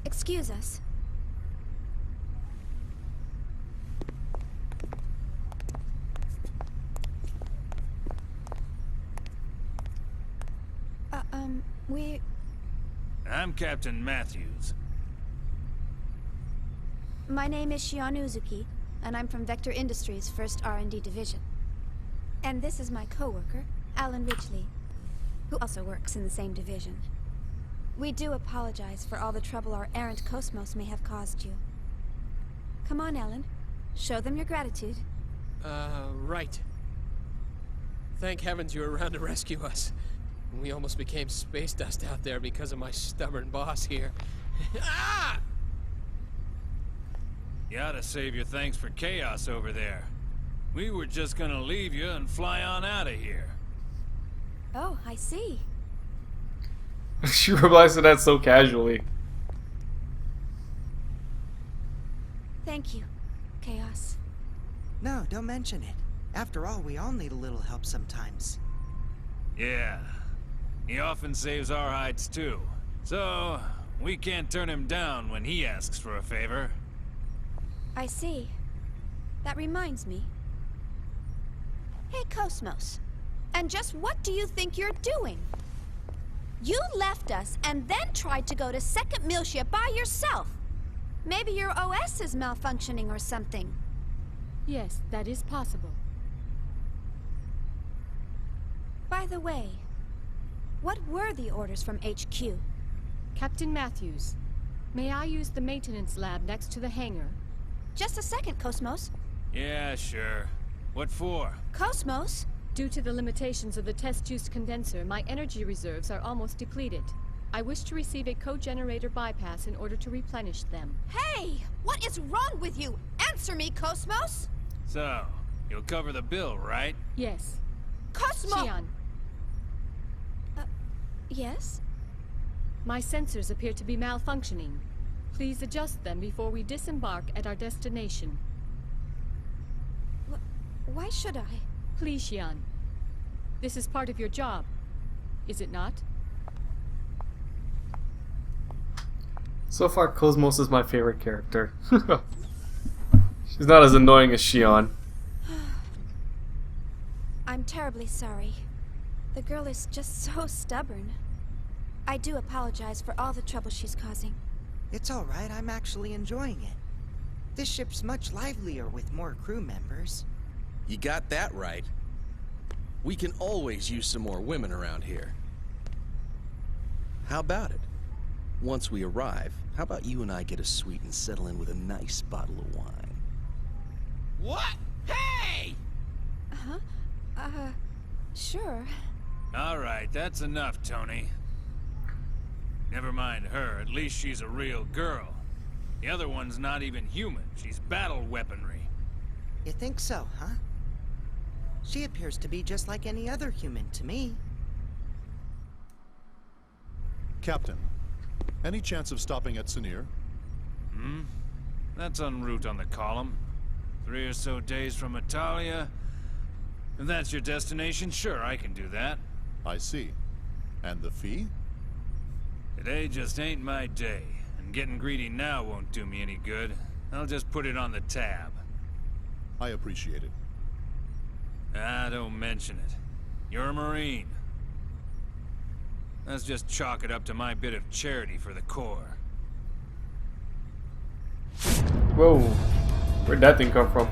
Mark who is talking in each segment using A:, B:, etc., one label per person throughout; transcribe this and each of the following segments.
A: Excuse us. We...
B: I'm Captain Matthews.
A: My name is Shion Uzuki, and I'm from Vector Industries' 1st R&D Division. And this is my co-worker, Alan Ridgely, who also works in the same division. We do apologize for all the trouble our errant Cosmos may have caused you. Come on, Alan. Show them your gratitude.
C: Right. Thank heavens you were around to rescue us. We almost became space dust out there because of my stubborn boss here. Ah!
B: You ought to save your thanks for chaos over there. We were just gonna leave you and fly on out of here.
A: Oh, I see.
D: She replies to that so casually.
A: Thank you, Chaos.
E: No, don't mention it. After all, we all need a little help sometimes.
B: Yeah. He often saves our hides too. So, we can't turn him down when he asks for a favor.
A: I see. That reminds me. Hey, Cosmos. And just what do you think you're doing? You left us and then tried to go to Second Miltia by yourself. Maybe your OS is malfunctioning or something.
F: Yes, that is possible.
A: By the way, what were the orders from HQ?
F: Captain Matthews, may I use the maintenance lab next to the hangar?
A: Just a second, Cosmos.
B: Yeah, sure. What for?
A: Cosmos?
F: Due to the limitations of the test-juice condenser, my energy reserves are almost depleted. I wish to receive a co-generator bypass in order to replenish them.
A: Hey! What is wrong with you? Answer me, Cosmos!
B: So, you'll cover the bill, right?
F: Yes.
A: Cosmo!
F: Shion,
A: Yes?
F: my sensors appear to be malfunctioning. Please adjust them before we disembark at our destination.
A: Why should I?
F: Please, Shion. This is part of your job, is it not?
D: So far, Cosmos is my favorite character. She's not as annoying as Shion.
A: I'm terribly sorry. The girl is just so stubborn. I do apologize for all the trouble she's causing.
E: It's all right, I'm actually enjoying it. This ship's much livelier with more crew members.
G: You got that right. We can always use some more women around here. How about it? Once we arrive, how about you and I get a suite and settle in with a nice bottle of wine?
C: What? Hey!
A: Sure.
B: Alright, that's enough, Tony. Never mind her, at least she's a real girl. The other one's not even human, she's battle weaponry.
E: You think so, huh? She appears to be just like any other human to me.
H: Captain, any chance of stopping at Sinir?
B: That's en route on the column. 3 or so days from Italia. If that's your destination, sure, I can do that.
H: I see. And the fee?
B: Today just ain't my day, and getting greedy now won't do me any good. I'll just put it on the tab.
H: I appreciate it.
B: Ah, don't mention it. You're a Marine. Let's just chalk it up to my bit of charity for the Corps.
D: Whoa. Where'd that thing come from?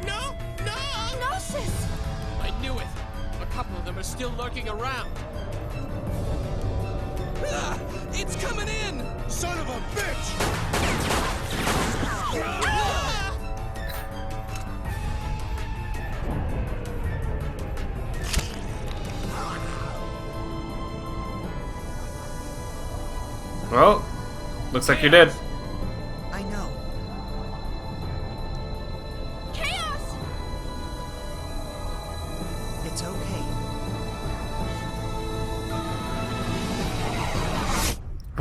C: No!
A: Gnosis!
C: I knew it! A couple of them are still lurking around. Ah! It's coming in!
H: Son of a bitch!
C: Ah!
D: Well, looks like you did.
E: I know.
A: Chaos!
E: It's okay.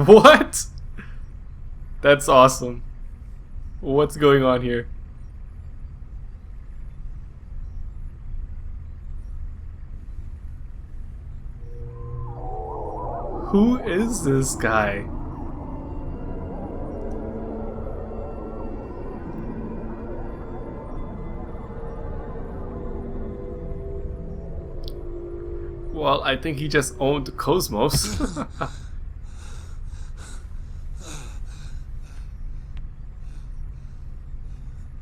D: What? That's awesome. What's going on here? Who is this guy? Well, I think he just owned Cosmos.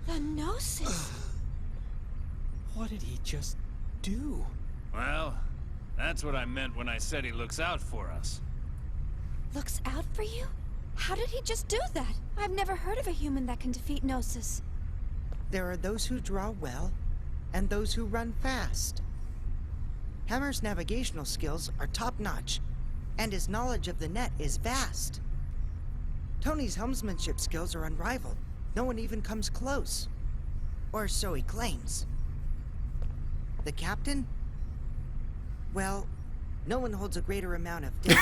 A: The Gnosis.
C: What did he just do?
B: Well, that's what I meant when I said he looks out for us.
A: Looks out for you? How did he just do that? I've never heard of a human that can defeat Gnosis.
E: There are those who draw well, and those who run fast. Hammer's navigational skills are top-notch, and his knowledge of the net is vast. Tony's helmsmanship skills are unrivaled. No one even comes close. Or so he claims. The captain? Well, no one holds a greater amount of depth.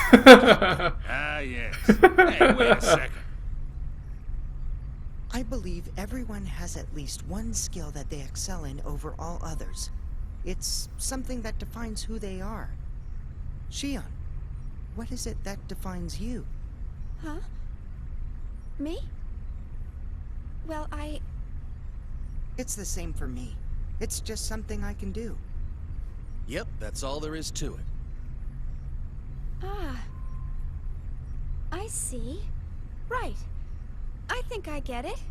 B: Ah, yes. Hey, wait a second.
E: I believe everyone has at least one skill that they excel in over all others. It's something that defines who they are. Shion, what is it that defines you?
A: Huh? Me? Well,
E: It's the same for me. It's just something I can do.
G: Yep, that's all there is to it.
A: Ah. I see. Right. I think I get it.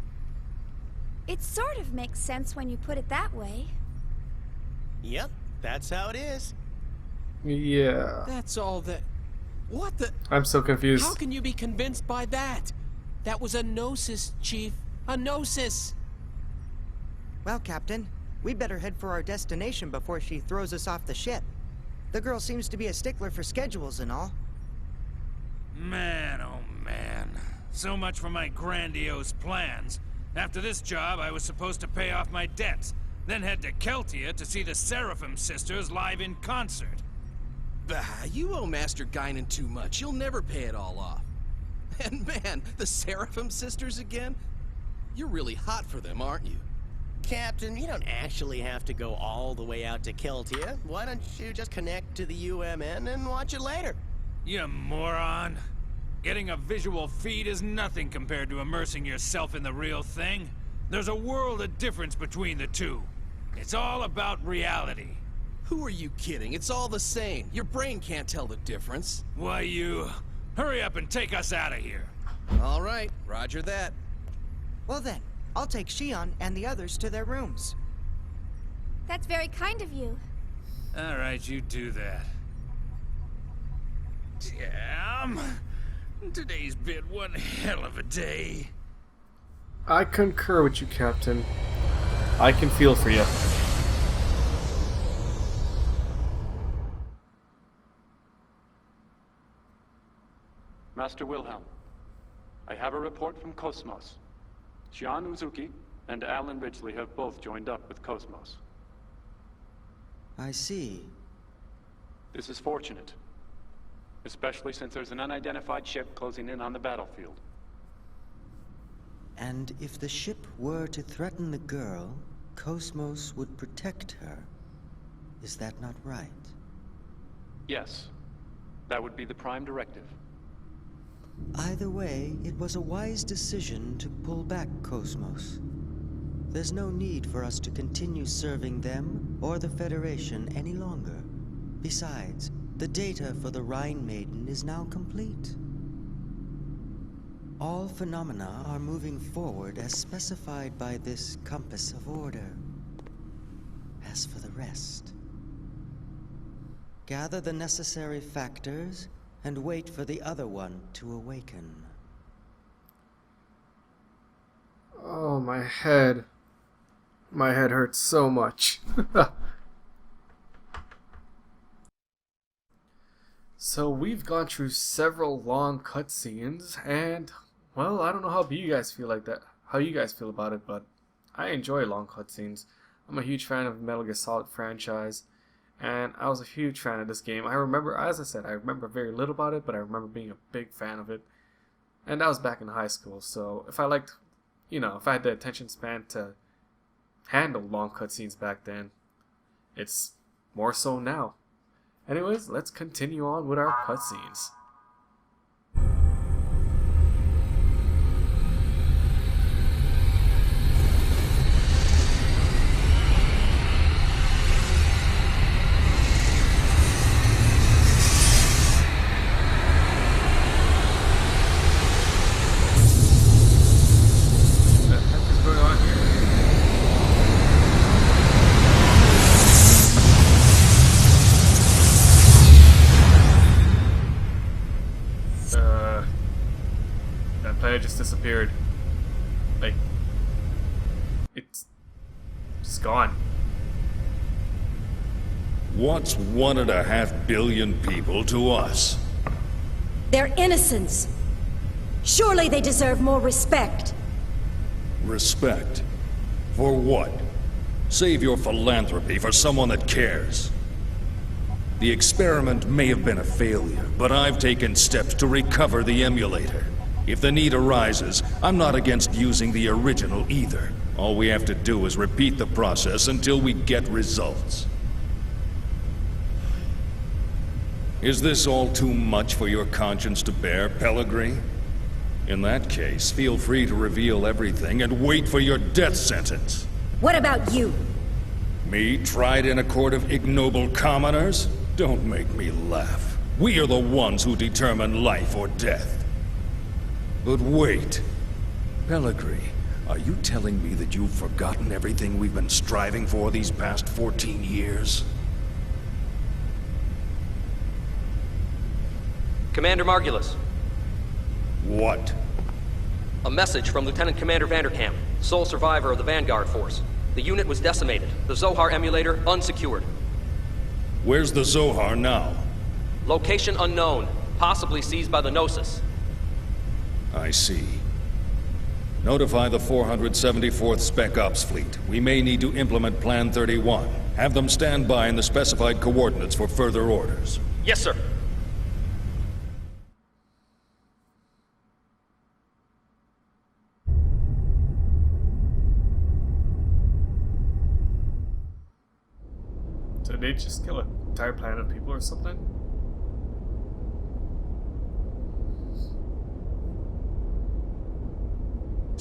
A: It sort of makes sense when you put it that way.
I: Yep, that's how it is.
D: Yeah.
C: That's all that... What the...
D: I'm so confused.
C: How can you be convinced by that? That was a Gnosis, Chief. A Gnosis!
E: Well, Captain, we better head for our destination before she throws us off the ship. The girl seems to be a stickler for schedules and all.
B: Man, oh man. So much for my grandiose plans. After this job, I was supposed to pay off my debts, then head to Keltia to see the Seraphim sisters live in concert.
G: Bah, you owe Master Guinan too much. You'll never pay it all off. And man, the Seraphim sisters again? You're really hot for them, aren't you?
I: Captain, you don't actually have to go all the way out to Keltia. Why don't you just connect to the UMN and watch it later?
B: You moron. Getting a visual feed is nothing compared to immersing yourself in the real thing. There's a world of difference between the two. It's all about reality.
G: Who are you kidding? It's all the same. Your brain can't tell the difference.
B: Why, you... Hurry up and take us out of here.
G: All right, roger that.
E: Well then, I'll take Shion and the others to their rooms.
A: That's very kind of you.
B: All right, you do that. Damn. Today's been one hell of a day.
D: I concur with you, Captain. I can feel for you.
J: Master Wilhelm, I have a report from Cosmos. Shion Uzuki and Alan Ridgely have both joined up with Cosmos.
E: I see.
J: This is fortunate, especially since there's an unidentified ship closing in on the battlefield.
K: And if the ship were to threaten the girl, Cosmos would protect her. Is that not right?
J: Yes, that would be the prime directive.
K: Either way, it was a wise decision to pull back Cosmos. There's no need for us to continue serving them or the Federation any longer. Besides, the data for the Rhine Maiden is now complete. All phenomena are moving forward as specified by this compass of order. As for the rest, gather the necessary factors and wait for the other one to awaken.
D: Oh, my head. My head hurts so much. So we've gone through several long cutscenes, and well, I don't know how you guys feel like that. How you guys feel about it, but I enjoy long cutscenes. I'm a huge fan of the Metal Gear Solid franchise, and I was a huge fan of this game. I remember, as I said, I remember very little about it, but I remember being a big fan of it. And that was back in high school, so if I liked, if I had the attention span to handle long cutscenes back then, it's more so now. Anyways, let's continue on with our cutscenes. then it just disappeared. Like, it's just gone.
L: What's 1.5 billion people to us?
M: They're innocents. Surely they deserve more respect.
L: Respect? For what? Save your philanthropy for someone that cares. The experiment may have been a failure, but I've taken steps to recover the emulator. If the need arises, I'm not against using the original either. All we have to do is repeat the process until we get results. Is this all too much for your conscience to bear, Pellegrini? In that case, feel free to reveal everything and wait for your death sentence.
M: What about you?
L: Me, tried in a court of ignoble commoners? Don't make me laugh. We are the ones who determine life or death. But wait. Pellegrini, are you telling me that you've forgotten everything we've been striving for these past 14 years?
N: Commander Margulis.
L: What?
N: A message from Lieutenant Commander Vanderkamp, sole survivor of the Vanguard Force. The unit was decimated. The Zohar emulator unsecured.
L: Where's the Zohar now?
N: Location unknown, possibly seized by the Gnosis.
L: I see. Notify the 474th Spec Ops Fleet. We may need to implement Plan 31. Have them stand by in the specified coordinates for further orders.
N: Yes, sir.
D: Did they just kill an entire planet of people or something?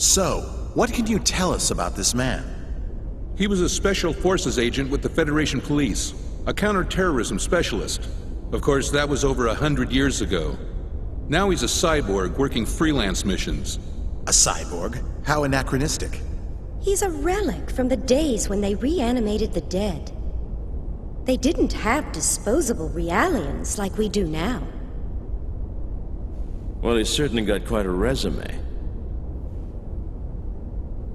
O: So, what can you tell us about this man?
P: He was a Special Forces agent with the Federation Police, a counter-terrorism specialist. Of course, that was over 100 years ago. Now he's a cyborg working freelance missions.
O: A cyborg? How anachronistic.
M: He's a relic from the days when they reanimated the dead. They didn't have disposable Realians like we do now.
Q: Well, he's certainly got quite a resume.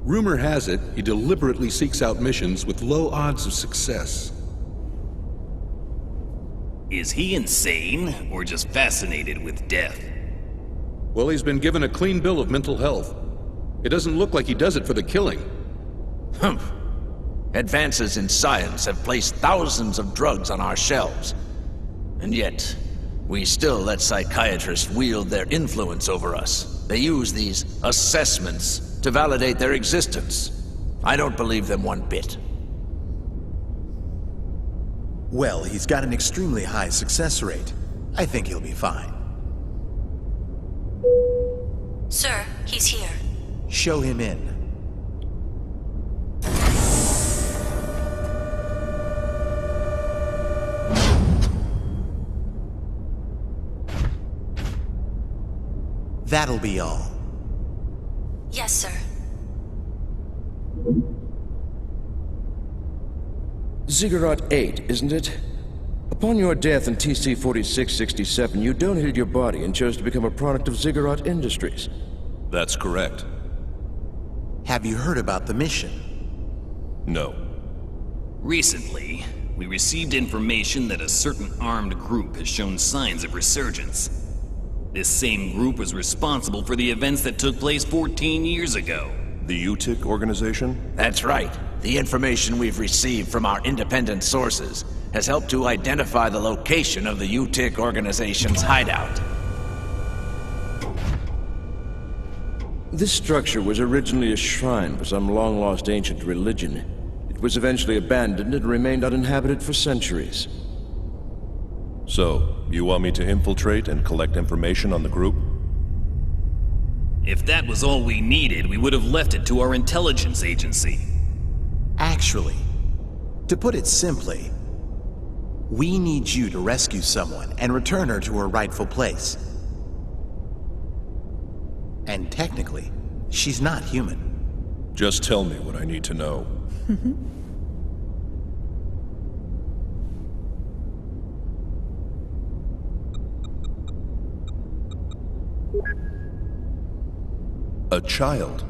P: Rumor has it, he deliberately seeks out missions with low odds of success.
R: Is he insane, or just fascinated with death?
P: Well, he's been given a clean bill of mental health. It doesn't look like he does it for the killing.
S: Humph. Advances in science have placed thousands of drugs on our shelves. And yet, we still let psychiatrists wield their influence over us. They use these assessments to validate their existence. I don't believe them one bit.
O: Well, he's got an extremely high success rate. I think he'll be fine.
M: Sir, he's here.
O: Show him in. That'll be all.
M: Yes, sir.
Q: Ziggurat 8, isn't it? Upon your death in TC-4667, you donated your body and chose to become a product of Ziggurat Industries.
T: That's correct.
O: Have you heard about the mission?
T: No.
R: Recently, we received information that a certain armed group has shown signs of resurgence. This same group was responsible for the events that took place 14 years ago.
T: The U-TIC organization?
S: That's right. The information we've received from our independent sources has helped to identify the location of the U-TIC organization's hideout.
Q: This structure was originally a shrine for some long-lost ancient religion. It was eventually abandoned and remained uninhabited for centuries.
T: So, you want me to infiltrate and collect information on the group?
R: If that was all we needed, we would have left it to our intelligence agency.
O: Actually, to put it simply, we need you to rescue someone and return her to her rightful place. And technically, she's not human.
T: Just tell me what I need to know. A child?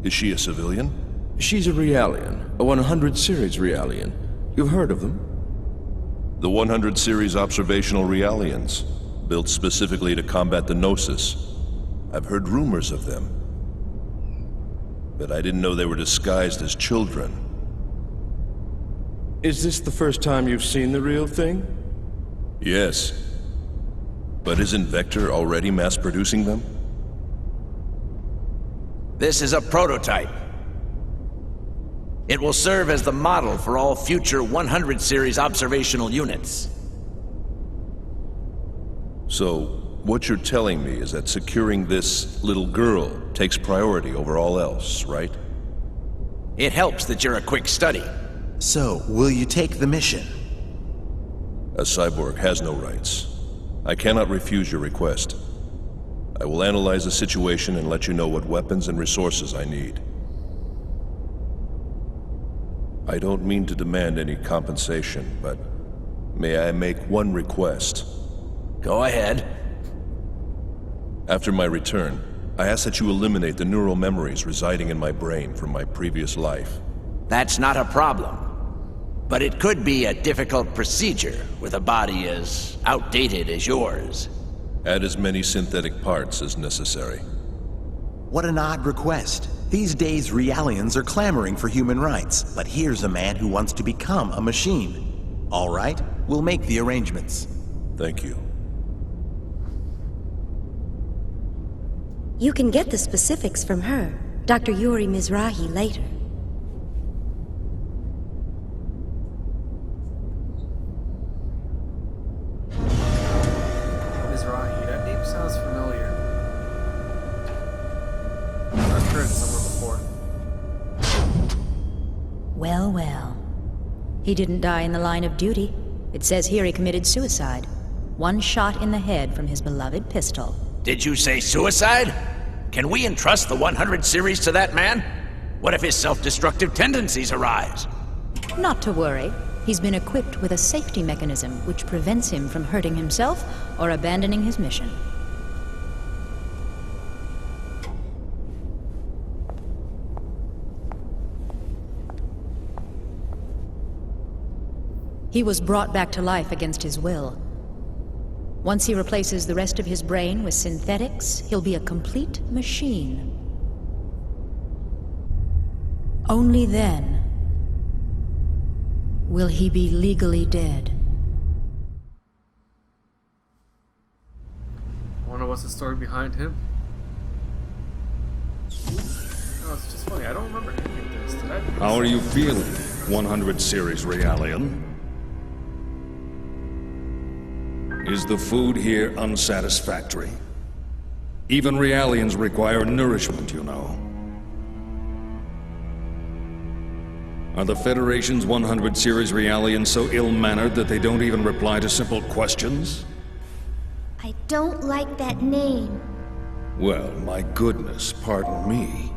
T: Is she a civilian?
Q: She's a Realian, a 100 series Realian. You've heard of them?
T: The 100 series observational Realians, built specifically to combat the Gnosis. I've heard rumors of them, but I didn't know they were disguised as children.
Q: Is this the first time you've seen the real thing?
T: Yes. But isn't Vector already mass-producing them?
S: This is a prototype. It will serve as the model for all future 100 series observational units.
T: So, what you're telling me is that securing this little girl takes priority over all else, right?
S: It helps that you're a quick study.
O: So, will you take the mission?
T: A cyborg has no rights. I cannot refuse your request. I will analyze the situation and let you know what weapons and resources I need. I don't mean to demand any compensation, but may I make one request?
S: Go ahead.
T: After my return, I ask that you eliminate the neural memories residing in my brain from my previous life.
S: That's not a problem. But it could be a difficult procedure with a body as outdated as yours.
T: Add as many synthetic parts as necessary.
O: What an odd request. These days, Realians are clamoring for human rights, but here's a man who wants to become a machine. All right, we'll make the arrangements.
T: Thank you.
M: You can get the specifics from her, Dr. Yuri Mizrahi, later.
D: Mizrahi, that name sounds familiar. I've heard it somewhere before.
U: Well, well. He didn't die in the line of duty. It says here he committed suicide. One shot in the head from his beloved pistol.
S: Did you say suicide? Can we entrust the 100 series to that man? What if his self-destructive tendencies arise?
U: Not to worry. He's been equipped with a safety mechanism which prevents him from hurting himself or abandoning his mission. He was brought back to life against his will. Once he replaces the rest of his brain with synthetics, he'll be a complete machine. Only then will he be legally dead.
D: Wonder what's the story behind him? No, it's just funny. I don't remember any of this. Did I?
L: How are you feeling, 100 series Realian? Is the food here unsatisfactory? Even Realians require nourishment, you know. Are the Federation's 100 series Realians so ill-mannered that they don't even reply to simple questions?
V: I don't like that name.
L: Well, my goodness, pardon me.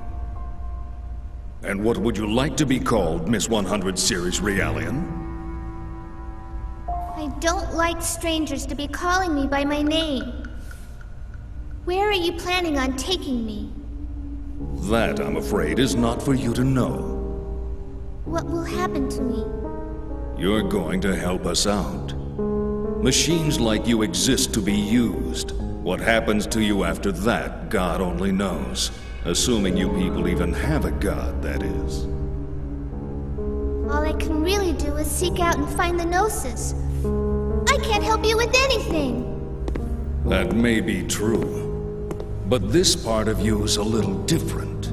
L: And what would you like to be called, Miss 100 series Realian?
V: I don't like strangers to be calling me by my name. Where are you planning on taking me?
L: That, I'm afraid, is not for you to know.
V: What will happen to me?
L: You're going to help us out. Machines like you exist to be used. What happens to you after that, God only knows. Assuming you people even have a god, that is.
V: All I can really do is seek out and find the Gnosis. I can't help you with anything!
L: That may be true. But this part of you is a little different.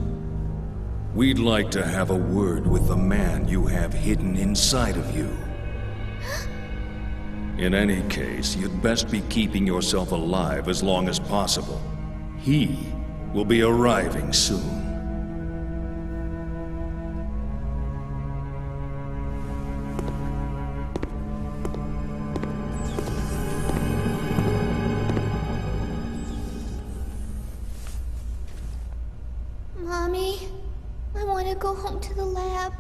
L: We'd like to have a word with the man you have hidden inside of you. In any case, you'd best be keeping yourself alive as long as possible. He will be arriving soon.
V: Mommy, I want to go home to the lab.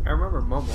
D: I remember Mumble.